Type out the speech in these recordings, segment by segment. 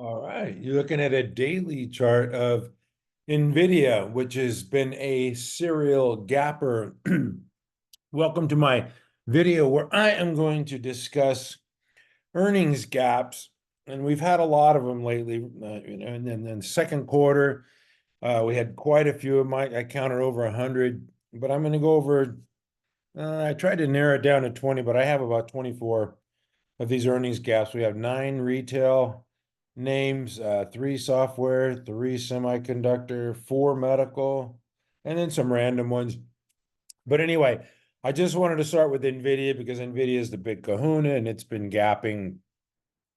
All right, you're looking at a daily chart of NVIDIA, which has been a serial gapper. Welcome to my video where I am going to discuss earnings gaps, and we've had a lot of them lately. And then second quarter, we had quite a few of them. I counted over 100, but I'm going to go over. I tried to narrow it down to 20, but I have about 24 of these earnings gaps. We have 9 retail names, 3 software, 3 semiconductor, 4 medical, and then some random ones. But anyway, I just wanted to start with NVIDIA because NVIDIA is the big kahuna and it's been gapping.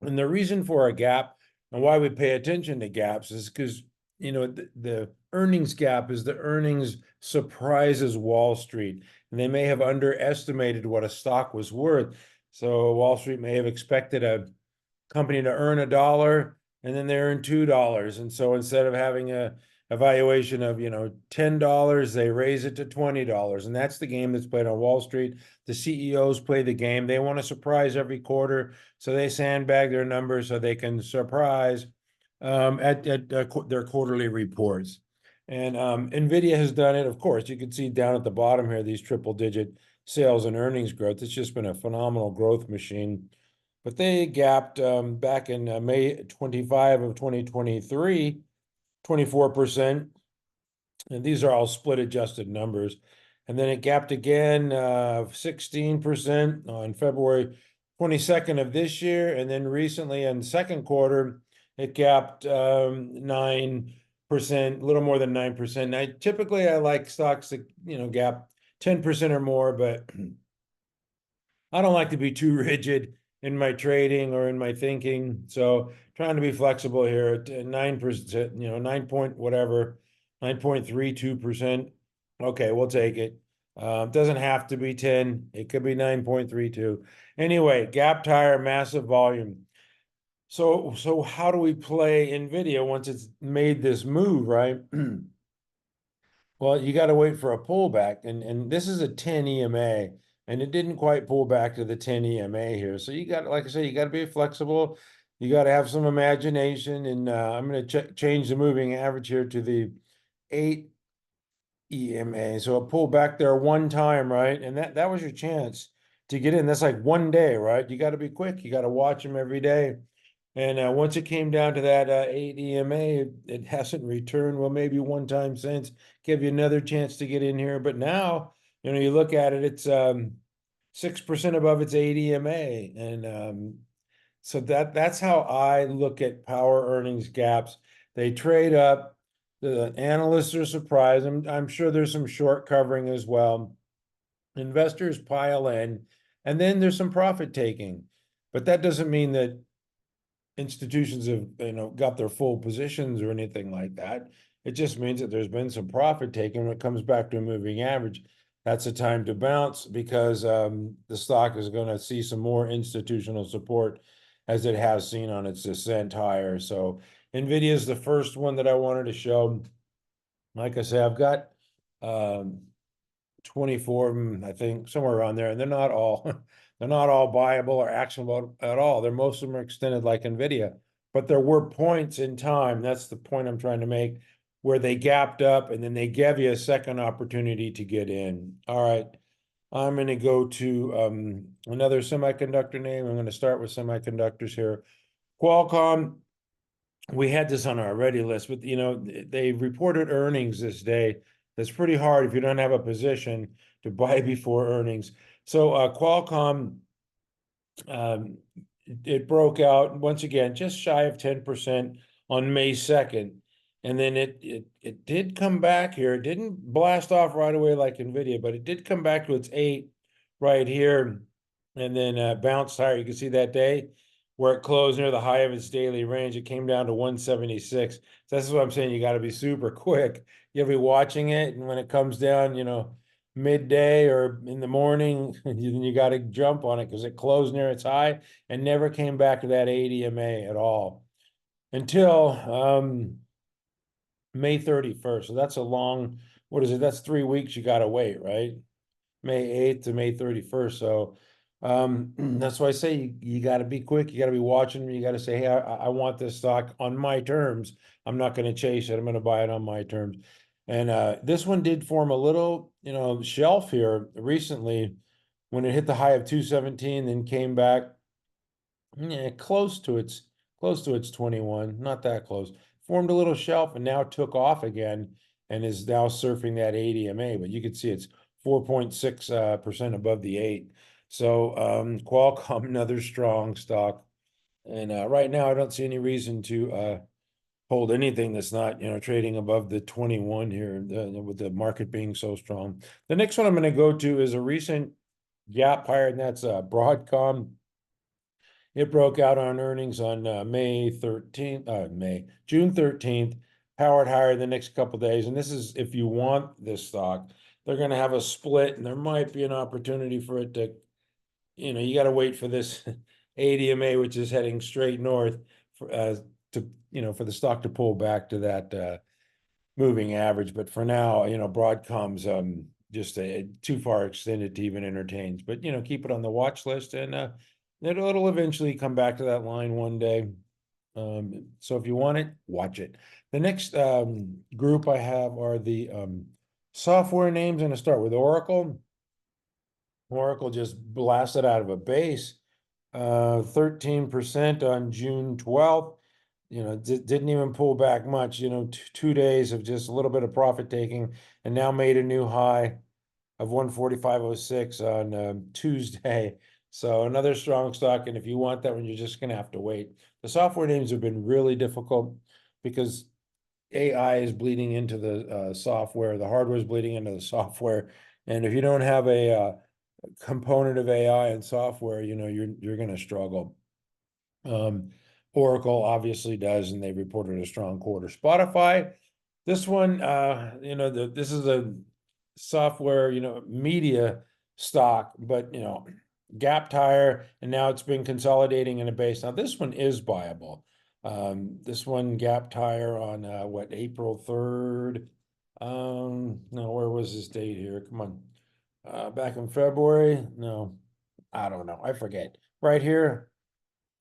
And the reason for a gap and why we pay attention to gaps is because, the earnings gap is the earnings surprises Wall Street. And they may have underestimated what a stock was worth. So Wall Street may have expected a company to earn $1 and then they earn $2. And so instead of having a valuation of $10, they raise it to $20. And that's the game that's played on Wall Street. The CEOs play the game. They want to surprise every quarter, so they sandbag their numbers so they can surprise at their quarterly reports. And NVIDIA has done it. Of course, you can see down at the bottom here, these triple-digit sales and earnings growth. It's just been a phenomenal growth machine. But they gapped back in May 25 of 2023, 24%. And these are all split adjusted numbers. And then it gapped again 16% on February 22nd of this year. And then recently in the second quarter, it gapped 9%, a little more than 9%. Now, typically I like stocks that, gap 10% or more, but I don't like to be too rigid in my trading or in my thinking. So trying to be flexible here at 9%, 9 point whatever, 9.32%. Okay, we'll take it. Doesn't have to be 10. It could be 9.32. Anyway, gapped higher, massive volume. So how do we play NVIDIA once it's made this move, right? Well, you got to wait for a pullback, and this is a 10 EMA, and it didn't quite pull back to the 10 EMA here. So you got, like I say, you got to be flexible. You got to have some imagination, and I'm going to change the moving average here to the 8 EMA. So it pulled back there one time, right? And that was your chance to get in. That's like one day, right? You got to be quick. You got to watch them every day. And once it came down to that 8 EMA, it hasn't returned. Well, maybe one time since. Give you another chance to get in here. But now, you look at it, it's 6% above its 8 EMA. And so that's how I look at power earnings gaps. They trade up. The analysts are surprised. I'm sure there's some short covering as well. Investors pile in, and then there's some profit taking. But that doesn't mean that institutions have got their full positions or anything like that. It just means that there's been some profit taken. When it comes back to a moving average, that's a time to bounce because the stock is going to see some more institutional support as it has seen on its descent higher. So NVIDIA is the first one that I wanted to show. Like I say, I've got 24 of them, I think, somewhere around there, and they're not all they're not all buyable or actionable at all. Most of them are extended like NVIDIA, but there were points in time. That's the point I'm trying to make, where they gapped up and then they gave you a second opportunity to get in. All right, I'm going to go to another semiconductor name. I'm going to start with semiconductors here. Qualcomm. We had this on our ready list, but they reported earnings this day. That's pretty hard if you don't have a position to buy before earnings. So Qualcomm, it broke out once again, just shy of 10% on May 2nd. And then it did come back here. It didn't blast off right away like NVIDIA, but it did come back to its 8 right here and then bounced higher. You can see that day where it closed near the high of its daily range. It came down to 176. So this is what I'm saying. You got to be super quick. You'll be watching it, and when it comes down, midday or in the morning, you got to jump on it because it closed near its high and never came back to that 8 EMA at all until May 31st. So that's a long, what is it? That's 3 weeks you got to wait, right? May 8th to May 31st. So That's why I say you got to be quick. You got to be watching. You got to say, hey, I want this stock on my terms. I'm not going to chase it. I'm going to buy it on my terms. And this one did form a little, shelf here recently when it hit the high of 217, then came back, yeah, close to its 21, not that close. Formed a little shelf and now took off again and is now surfing that 80 MA, but you can see it's 4.6% above the 8. So Qualcomm, another strong stock. And right now I don't see any reason to hold anything that's not, trading above the 21 here, with the market being so strong. The next one I'm going to go to is a recent gap higher, and that's Broadcom. It broke out on earnings on June 13th, powered higher the next couple days. And this is if you want this stock, they're going to have a split, and there might be an opportunity for it to, you got to wait for this ADMA, which is heading straight north, for for the stock to pull back to that moving average. But for now, Broadcom's just too far extended to even entertain. But keep it on the watch list, and it'll eventually come back to that line one day. So if you want it, watch it. The next group I have are the software names. I'm going to start with Oracle. Oracle just blasted out of a base, 13% on June 12th. Didn't even pull back much, 2 days of just a little bit of profit taking, and now made a new high of 145.06 on Tuesday. So another strong stock. And if you want that one, you're just going to have to wait. The software names have been really difficult because AI is bleeding into the software. The hardware is bleeding into the software. And if you don't have a component of AI and software, you're going to struggle. Oracle obviously does, and they reported a strong quarter. Spotify, this one, this is a software, media stock, but gapped higher, and now it's been consolidating in a base. Now this one is buyable. This one gapped higher on April 3rd. No, where was this date here? Come on. Back in February? No, I don't know. I forget. Right here.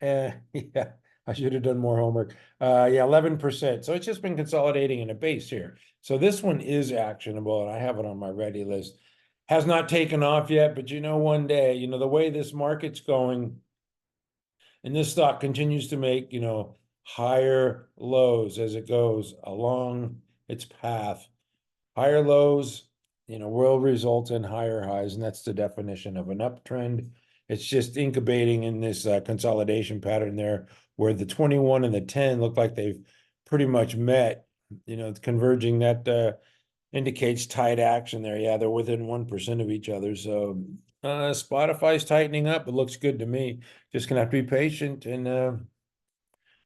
Yeah, I should have done more homework. Yeah, 11%. So it's just been consolidating in a base here. So this one is actionable, and I have it on my ready list. Has not taken off yet, but one day, the way this market's going, and this stock continues to make, higher lows as it goes along its path. Higher lows, will result in higher highs, and that's the definition of an uptrend. It's just incubating in this consolidation pattern there, where the 21 and the 10 look like they've pretty much met. It's converging. That indicates tight action there. Yeah, they're within 1% of each other. So Spotify's tightening up. It looks good to me. Just gonna have to be patient, and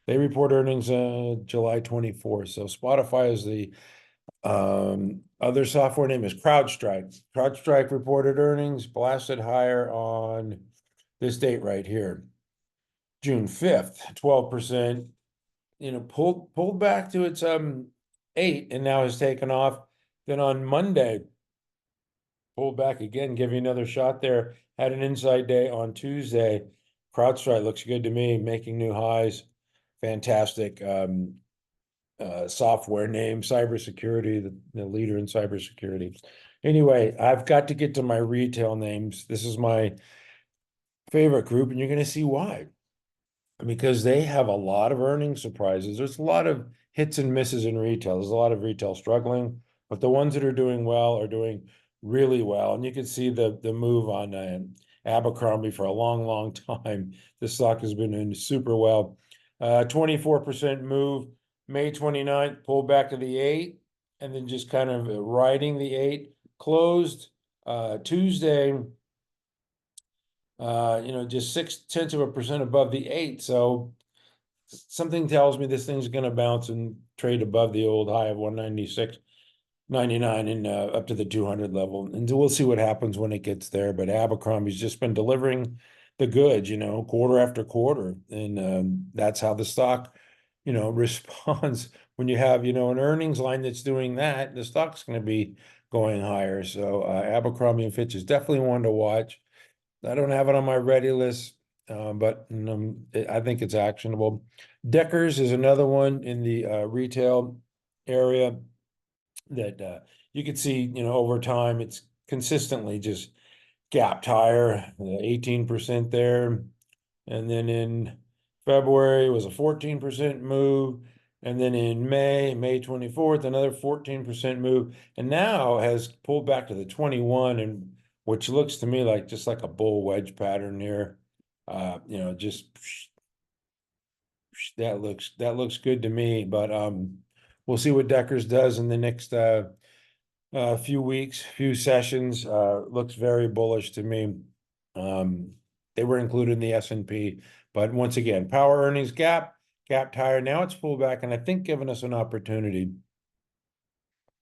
they report earnings July 24th. So Spotify is the other software name is CrowdStrike. CrowdStrike reported earnings, blasted higher on this date right here, June 5th, 12%. Pulled back to its 8, and now has taken off. Then on Monday, pulled back again, give you another shot there. Had an inside day on Tuesday. CrowdStrike looks good to me, making new highs. Fantastic. Software name, cybersecurity, the leader in cybersecurity. Anyway, I've got to get to my retail names. This is my favorite group, and you're going to see why. Because they have a lot of earnings surprises. There's a lot of hits and misses in retail. There's a lot of retail struggling, but the ones that are doing well are doing really well. And you can see the move on Abercrombie for a long, long time. This stock has been doing super well. 24% move. May 29th, pulled back to the 8, and then just kind of riding the 8. Closed Tuesday, just 0.6% above the 8. So something tells me this thing's going to bounce and trade above the old high of 196.99 and up to the 200 level. And we'll see what happens when it gets there. But Abercrombie's just been delivering the goods, quarter after quarter. And that's how the stock responds when you have, an earnings line that's doing that. The stock's going to be going higher. So Abercrombie and Fitch is definitely one to watch. I don't have it on my ready list, but I think it's actionable. Deckers is another one in the retail area that you could see, over time, it's consistently just gapped higher, 18% there. And then in February was a 14% move. And then in May 24th, another 14% move. And now has pulled back to the 21, and which looks to me like just like a bull wedge pattern here. Just that looks good to me. But we'll see what Deckers does in the next few weeks, few sessions. Looks very bullish to me. They were included in the S&P, but once again, power earnings gapped higher. Now it's pulled back, and I think giving us an opportunity.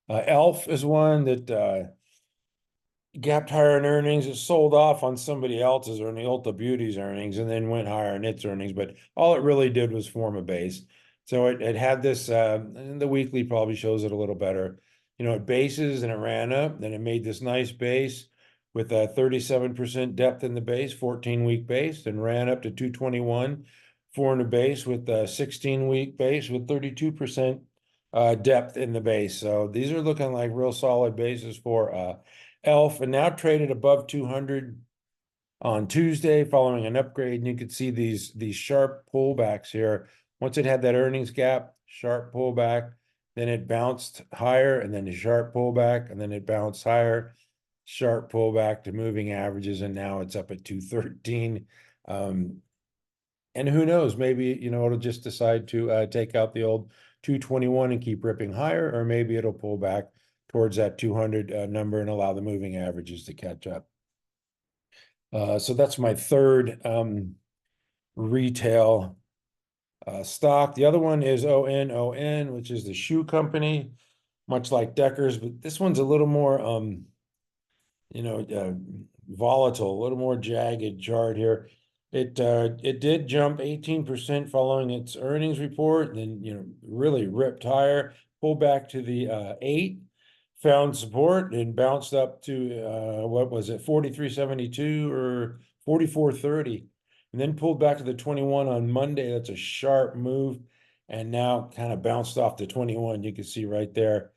Elf is one that gapped higher in earnings. It sold off on somebody else's earning, Ulta Beauty's earnings, and then went higher in its earnings. But all it really did was form a base. So it had this, and the weekly probably shows it a little better. It bases and it ran up, then it made this nice base with a 37% depth in the base, 14-week base, and ran up to 221, formed a base with a 16-week base with 32% depth in the base. So these are looking like real solid bases for Elf, and now traded above 200 on Tuesday following an upgrade. And you could see these sharp pullbacks here. Once it had that earnings gap, sharp pullback, then it bounced higher, and then a sharp pullback, and then it bounced higher, sharp pullback to moving averages, and now it's up at 213. And who knows, maybe, it'll just decide to take out the old 221 and keep ripping higher, or maybe it'll pull back towards that 200 number and allow the moving averages to catch up. So that's my third retail stock. The other one is ONON, which is the shoe company, much like Deckers, but this one's a little more volatile, a little more jagged chart here. It did jump 18% following its earnings report, then really ripped higher, pulled back to the 8, found support, and bounced up to what was it, 43.72 or 44.30, and then pulled back to the 21 on Monday. That's a sharp move, and now kind of bounced off the 21. You can see right there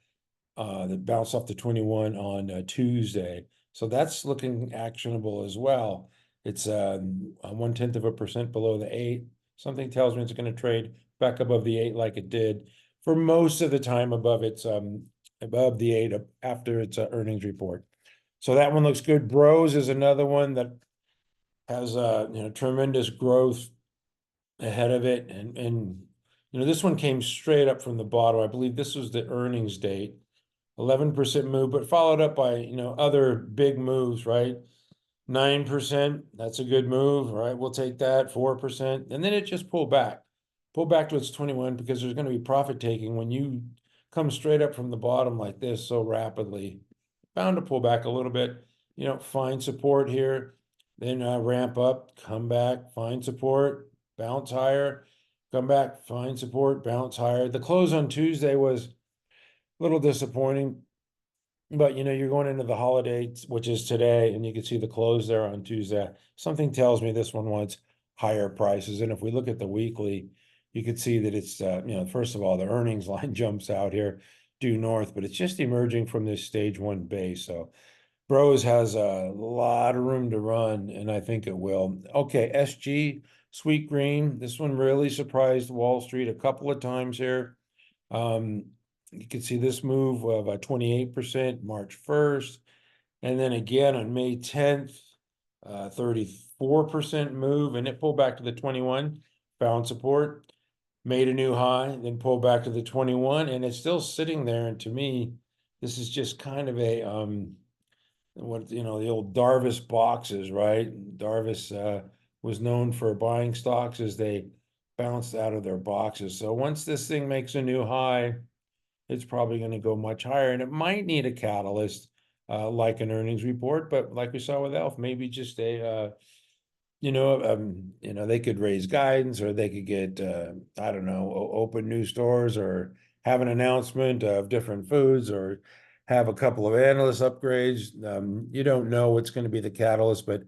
that bounced off the 21 on Tuesday. So that's looking actionable as well. It's 0.1% below the 8. Something tells me it's going to trade back above the 8 like it did for most of the time above the 8 after its earnings report. So that one looks good. Bros is another one that has tremendous growth ahead of it, and this one came straight up from the bottom. I believe this was the earnings date. 11% move, but followed up by other big moves, right? 9%, that's a good move, right? We'll take that. 4%, and then it just pulled back to its 21, because there's going to be profit taking when you come straight up from the bottom like this so rapidly. Bound to pull back a little bit, find support here, then ramp up, come back, find support, bounce higher, come back, find support, bounce higher. The close on Tuesday was a little disappointing, but you're going into the holidays, which is today, and you can see the close there on Tuesday. Something tells me this one wants higher prices. And if we look at the weekly, you could see that it's first of all, the earnings line jumps out here due north, but it's just emerging from this stage 1 base. So Bros has a lot of room to run, and I think it will. Okay, SG, Sweet Green. This one really surprised Wall Street a couple of times here. You can see this move of 28% March 1st, and then again on May 10th, 34% move, and it pulled back to the 21, found support, made a new high, then pulled back to the 21, and it's still sitting there. And to me, this is just kind of a the old Darvis boxes, right? Darvis was known for buying stocks as they bounced out of their boxes. So once this thing makes a new high, it's probably going to go much higher, and it might need a catalyst like an earnings report. But like we saw with Elf, maybe just a they could raise guidance, or they could get I don't know, open new stores, or have an announcement of different foods, or have a couple of analyst upgrades. You don't know what's going to be the catalyst, but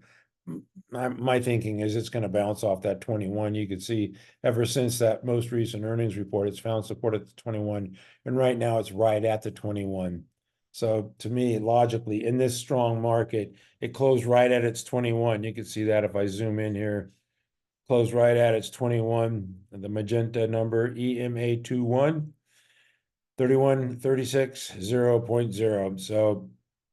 my thinking is it's going to bounce off that 21. You could see ever since that most recent earnings report, it's found support at the 21, and right now it's right at the 21. So to me, logically, in this strong market, it closed right at its 21. You can see that if I zoom in here, closed right at its 21. The magenta number EMA21, 3136 0.0. So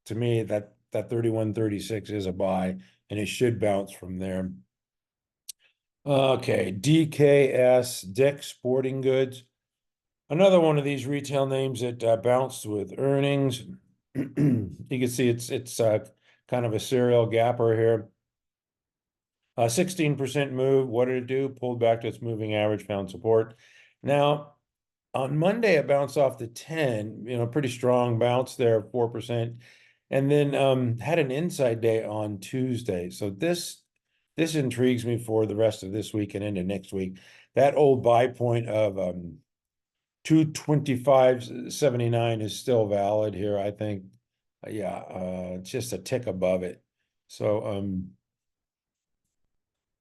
to me, that 3136 is a buy, and it should bounce from there. Okay, DKS, Dick's Sporting Goods. Another one of these retail names that bounced with earnings. You can see it's kind of a serial gapper here. 16% move. What did it do? Pulled back to its moving average, found support. Now, on Monday, it bounced off the 10, pretty strong bounce there, 4%. And then had an inside day on Tuesday. So this intrigues me for the rest of this week and into next week. That old buy point of 225.79 is still valid here, I think. Yeah, it's just a tick above it. So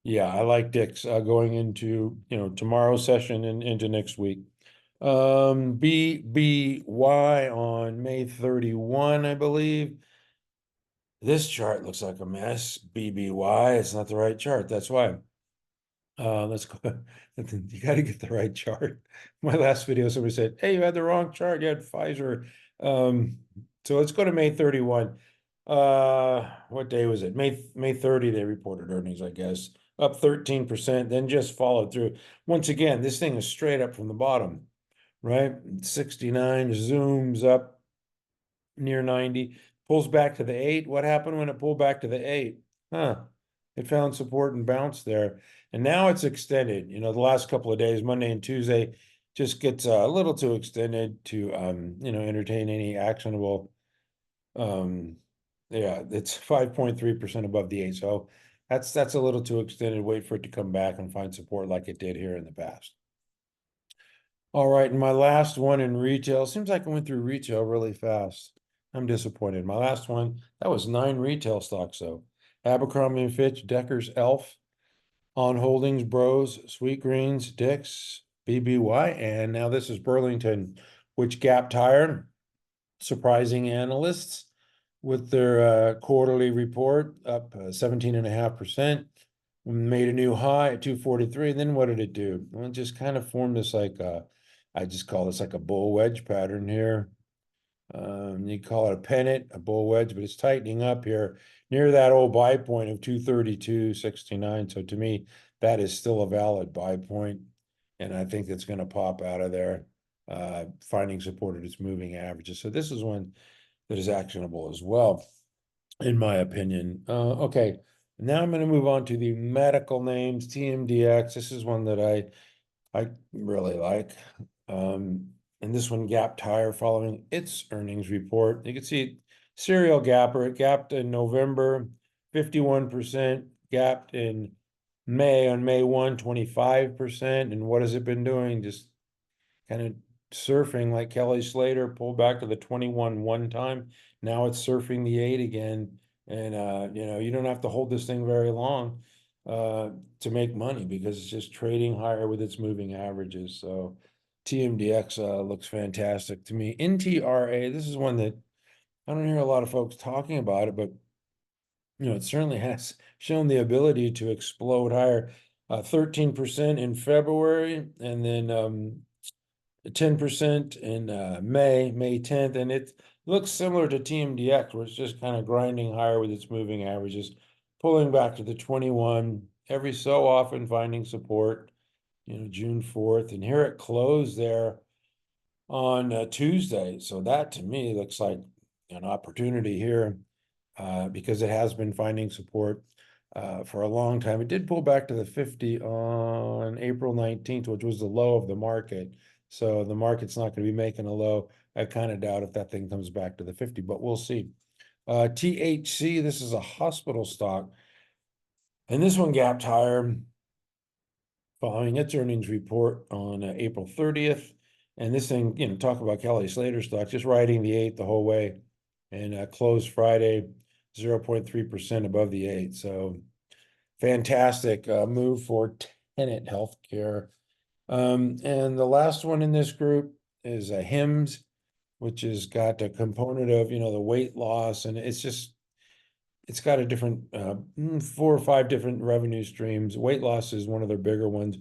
yeah, I like Dick's going into tomorrow's session and into next week. BBY on May 31, I believe. This chart looks like a mess. BBY, it's not the right chart. That's why. Let's go. You got to get the right chart. My last video, somebody said, "Hey, you had the wrong chart. You had Pfizer." So let's go to May 31. What day was it? May 30, they reported earnings, I guess. Up 13%, then just followed through. Once again, this thing is straight up from the bottom, right? 69 zooms up near 90, pulls back to the 8. What happened when it pulled back to the 8? It found support and bounced there. And now it's extended. The last couple of days, Monday and Tuesday, just gets a little too extended to entertain any actionable. Yeah, it's 5.3% above the 8. So that's a little too extended. Wait for it to come back and find support like it did here in the past. All right, and my last one in retail. Seems like I went through retail really fast. I'm disappointed. My last one, that was 9 retail stocks though. Abercrombie & Fitch, Deckers, Elf, On Holdings, Bros, Sweet Greens, Dick's, BBY, and now this is Burlington, which gapped higher, surprising analysts with their quarterly report up 17.5%, made a new high at 243. And then what did it do? Well, it just kind of formed this I just call this like a bull wedge pattern here. You call it a pennant, a bull wedge, but it's tightening up here near that old buy point of 232.69. So to me, that is still a valid buy point, and I think it's going to pop out of there, finding support at its moving averages. So this is one that is actionable as well, in my opinion. Okay, now I'm going to move on to the medical names. TMDX. This is one that I really like. And this one gapped higher following its earnings report. You can see serial gapper. It gapped in November, 51%, gapped in May, on May 1, 25%. And what has it been doing? Just kind of surfing like Kelly Slater, pulled back to the 21 one time. Now it's surfing the 8 again. And you don't have to hold this thing very long to make money, because it's just trading higher with its moving averages. So TMDX looks fantastic to me. NTRA, this is one that I don't hear a lot of folks talking about it, but it certainly has shown the ability to explode higher. 13% in February, and then 10% in May 10th, and it looks similar to TMDX, where it's just kind of grinding higher with its moving averages, pulling back to the 21, every so often finding support, June 4th, and here it closed there on Tuesday. So that to me looks like an opportunity here, because it has been finding support for a long time. It did pull back to the 50 on April 19th, which was the low of the market. So the market's not going to be making a low. I kind of doubt if that thing comes back to the 50, but we'll see. THC, this is a hospital stock, and this one gapped higher following its earnings report on April 30th. And this thing, talk about Kelly Slater stock, just riding the 8 the whole way, and closed Friday 0.3% above the 8. So fantastic move for Tenet Healthcare. And the last one in this group is a HIMSS, which has got a component of, the weight loss, and it's got a different 4 or 5 different revenue streams. Weight loss is one of their bigger ones.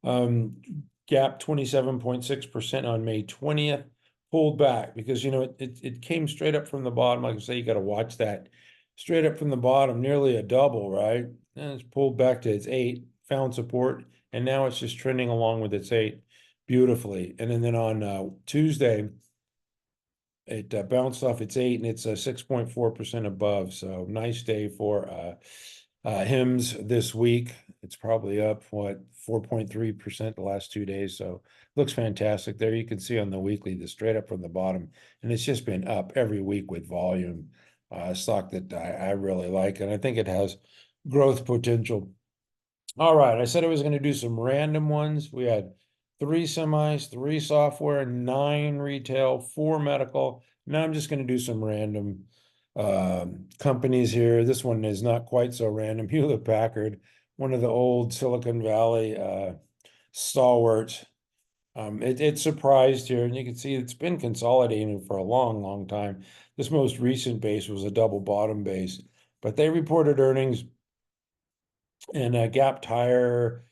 Gap 27.6% on May 20th, pulled back because it came straight up from the bottom. Like I say, you got to watch that straight up from the bottom, nearly a double, right? And it's pulled back to its 8, found support, and now it's just trending along with its 8 beautifully. And then on Tuesday, it bounced off its 8 and it's 6.4% above. So nice day for HIMSS this week. It's probably up 4.3% the last 2 days. So looks fantastic there. You can see on the weekly, the straight up from the bottom, and it's just been up every week with volume. Stock that I really like, and I think it has growth potential. All right, I said I was going to do some random ones. We had 3 semis, 3 software, 9 retail, 4 medical. Now I'm just going to do some random companies here. This one is not quite so random. Hewlett Packard, one of the old Silicon Valley stalwarts. It surprised here, and you can see it's been consolidating for a long, long time. This most recent base was a double bottom base, but they reported earnings and gapped higher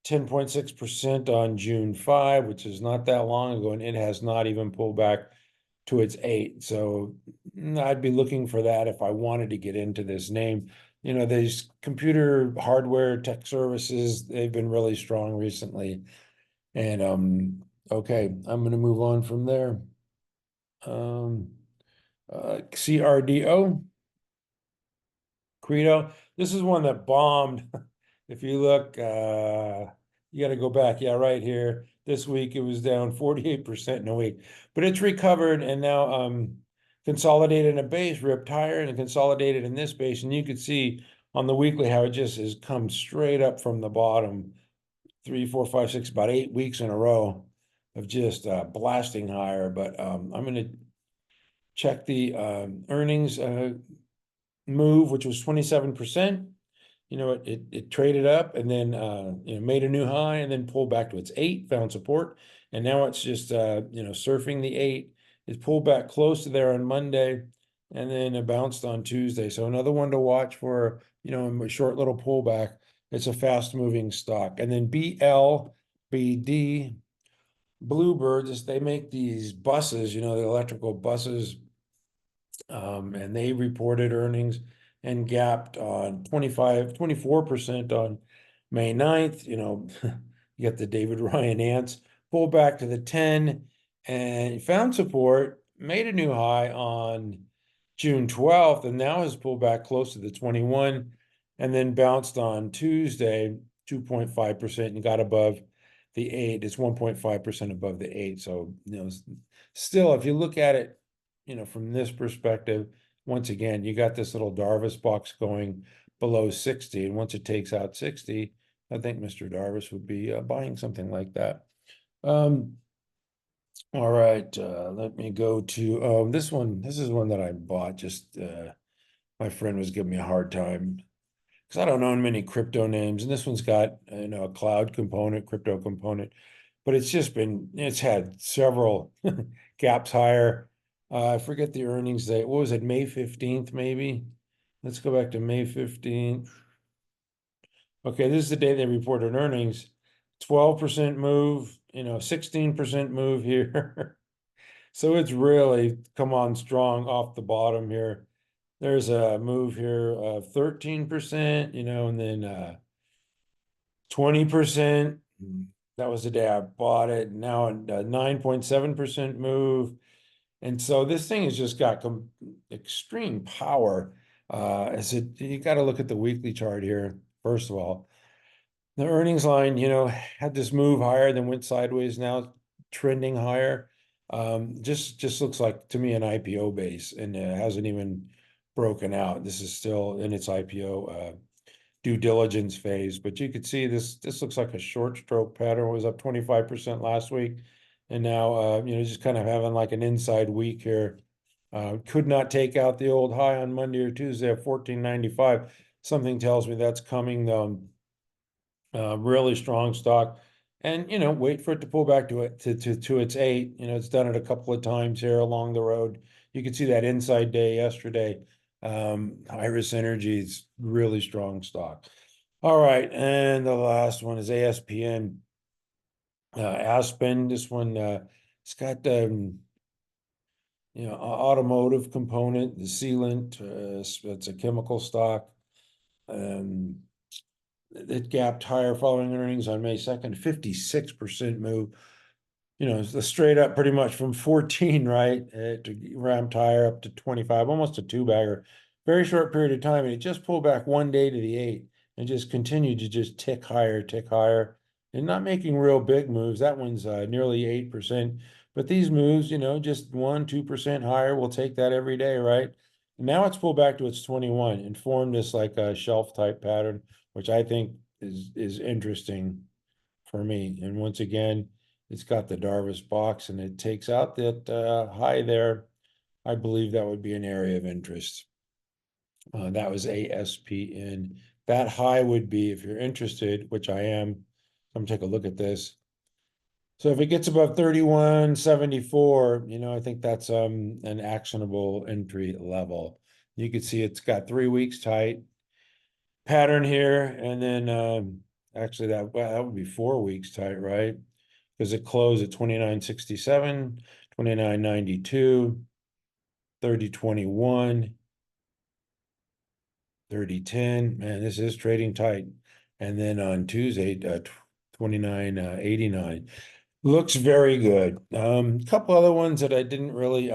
10.6% on June 5, which is not that long ago, and it has not even pulled back to its 8. So I'd be looking for that if I wanted to get into this name. These computer hardware tech services, they've been really strong recently. And okay, I'm going to move on from there. CRDO, Credo. This is one that bombed. If you look, you got to go back. Yeah, right here. This week it was down 48% in a week, but it's recovered and now consolidated in a base, ripped higher and consolidated in this base. And you could see on the weekly how it just has come straight up from the bottom, 3, 4, 5, 6, about 8 weeks in a row of just blasting higher. But I'm going to check the earnings move, which was 27%. It traded up and then made a new high and then pulled back to its 8, found support, and now it's just surfing the 8. It pulled back close to there on Monday, and then it bounced on Tuesday. So another one to watch for, a short little pullback. It's a fast moving stock. And then BLBD, Bluebirds, they make these buses, the electrical buses, and they reported earnings and gapped on 24% on May 9th. You got the David Ryan ants, pulled back to the 10 and found support, made a new high on June 12th, and now has pulled back close to the 21 and then bounced on Tuesday 2.5% and got above the 8. It's 1.5% above the 8. So, still, if you look at it, from this perspective, once again, you got this little Darvis box going below 60. And once it takes out 60, I think Mr. Darvis would be buying something like that. All right, let me go to this one. This is one that I bought. Just my friend was giving me a hard time because I don't own many crypto names, and this one's got a cloud component, crypto component, but it's had several gaps higher. I forget the earnings date. What was it, May 15th, maybe? Let's go back to May 15th. Okay, this is the day they reported earnings. 12% move, 16% move here. So it's really come on strong off the bottom here. There's a move here of 13%, and then 20%. That was the day I bought it. Now a 9.7% move. And so this thing has just got extreme power. You got to look at the weekly chart here, first of all. The earnings line, had this move higher, then went sideways, now trending higher. Just looks like to me an IPO base, and it hasn't even broken out. This is still in its IPO due diligence phase, but you could see this looks like a short stroke pattern. It was up 25% last week, and now just kind of having like an inside week here. Could not take out the old high on Monday or Tuesday at 1495. Something tells me that's coming, though. Really strong stock. And, wait for it to pull back to it to its 8. It's done it a couple of times here along the road. You can see that inside day yesterday. Iris Energy is really strong stock. All right, and the last one is ASPN. Aspen, this one, it's got automotive component, the sealant, it's a chemical stock. It gapped higher following earnings on May 2nd, 56% move. It's a straight up pretty much from 14, right? To ramped higher up to 25, almost a two bagger. Very short period of time. And it just pulled back one day to the 8 and just continued to just tick higher, and not making real big moves. That one's nearly 8%. But these moves, just 1-2% higher, we'll take that every day, right? And now it's pulled back to its 21 and formed this like a shelf type pattern, which I think is interesting for me. And once again, it's got the Darvis box and it takes out that high there. I believe that would be an area of interest. That was ASPN. That high would be, if you're interested, which I am, come take a look at this. So if it gets above 31.74, I think that's an actionable entry level. You can see it's got 3 weeks tight pattern here, and then actually that would be 4 weeks tight, right? Because it closed at 29.67, 29.92, 30.21, 30.10. Man, this is trading tight. And then on Tuesday, 29.89. Looks very good. A couple other ones that I didn't really,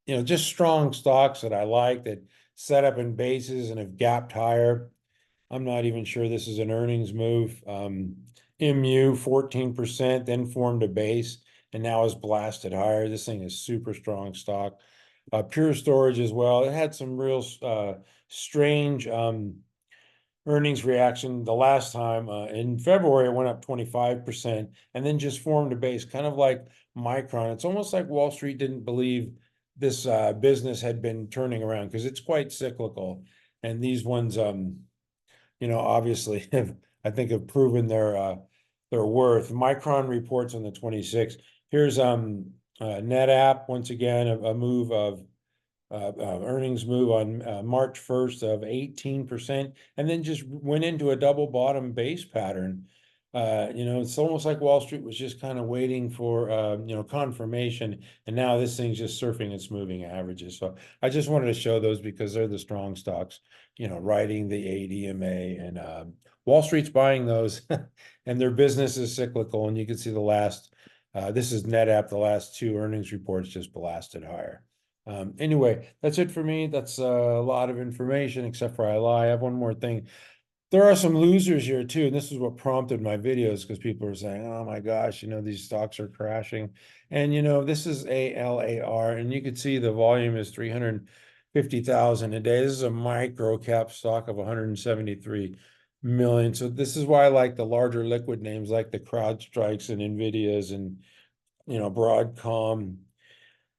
just strong stocks that I like that set up in bases and have gapped higher. I'm not even sure this is an earnings move. MU 14%, then formed a base and now is blasted higher. This thing is super strong stock. Pure Storage as well. It had some real strange earnings reaction the last time. In February, it went up 25% and then just formed a base, kind of like Micron. It's almost like Wall Street didn't believe this business had been turning around because it's quite cyclical. And these ones, obviously I think have proven their worth. Micron reports on the 26th. Here's NetApp, once again, a move of earnings move on March 1st of 18%, and then just went into a double bottom base pattern. It's almost like Wall Street was just kind of waiting for confirmation, and now this thing's just surfing its moving averages. So I just wanted to show those because they're the strong stocks, riding the ADMA, and Wall Street's buying those, and their business is cyclical. And you can see the last, this is NetApp, the last 2 earnings reports just blasted higher. Anyway, that's it for me. That's a lot of information, except for I lie. I have one more thing. There are some losers here too, and this is what prompted my videos because people are saying, "Oh my gosh, these stocks are crashing," and this is ALAR, and you can see the volume is 350,000 a day. This is a micro cap stock of 173 million. So this is why I like the larger liquid names like the CrowdStrikes and NVIDIA's and Broadcom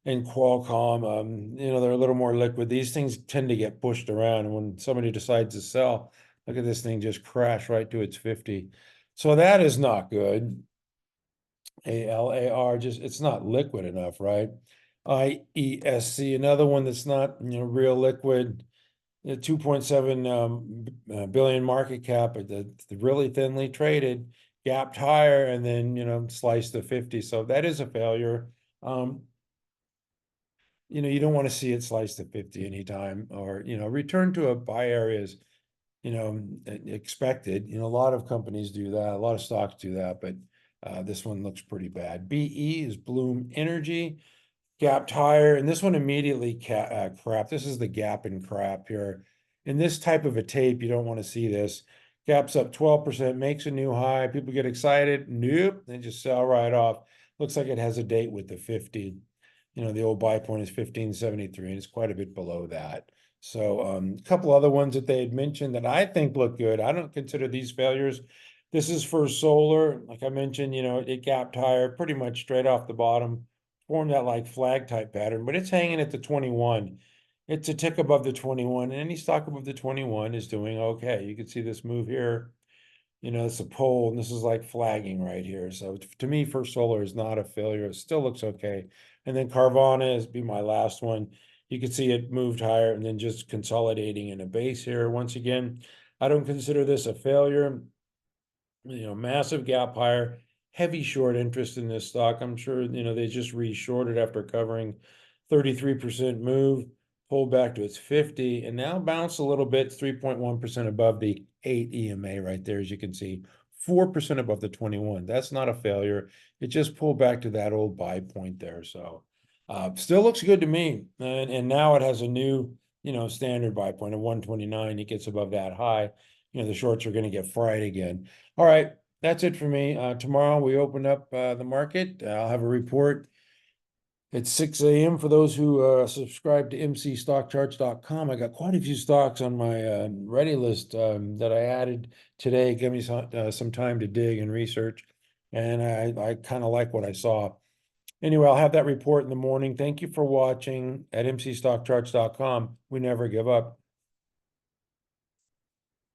and Qualcomm. They're a little more liquid. These things tend to get pushed around, and when somebody decides to sell, look at this thing just crash right to its 50. So that is not good. ALAR, it's not liquid enough, right? IESC, another one that's not real liquid. 2.7 billion market cap, but the really thinly traded, gapped higher, and then sliced to 50. So that is a failure. You don't want to see it slice to 50 anytime, or return to a buy areas expected. A lot of companies do that, a lot of stocks do that, but this one looks pretty bad. BE is Bloom Energy, gapped higher, and this one immediately crap. This is the gap and crap here. In this type of a tape, you don't want to see this. Gaps up 12%, makes a new high. People get excited. Nope, they just sell right off. Looks like it has a date with the 50. The old buy point is 1573, and it's quite a bit below that. So a couple other ones that they had mentioned that I think look good. I don't consider these failures. This is for solar. Like I mentioned, it gapped higher pretty much straight off the bottom, formed that like flag type pattern, but it's hanging at the 21. it's a tick above the 21, and any stock above the 21 is doing okay. You can see this move here. You know, it's a pole, and this is like flagging right here. So to me, First Solar is not a failure. It still looks okay. And then Carvana is be my last one. You can see it moved higher and then just consolidating in a base here. Once again, I don't consider this a failure. You know, massive gap higher, heavy short interest in this stock. I'm sure, you know, they just re-shorted after covering 33% move, pulled back to its 50, and now bounced a little bit, 3.1% above the 8 EMA right there, as you can see, 4% above the 21. That's not a failure. It just pulled back to that old buy point there. So still looks good to me. And now it has a new, you know, standard buy point of 129. It gets above that high. You know, the shorts are going to get fried again. All right, that's it for me. Tomorrow we open up the market. I'll have a report at 6 a.m. for those who subscribe to mcstockcharts.com. I got quite a few stocks on my ready list that I added today. Give me some time to dig and research, and I kind of like what I saw. Anyway, I'll have that report in the morning. Thank you for watching at mcstockcharts.com. We never give up.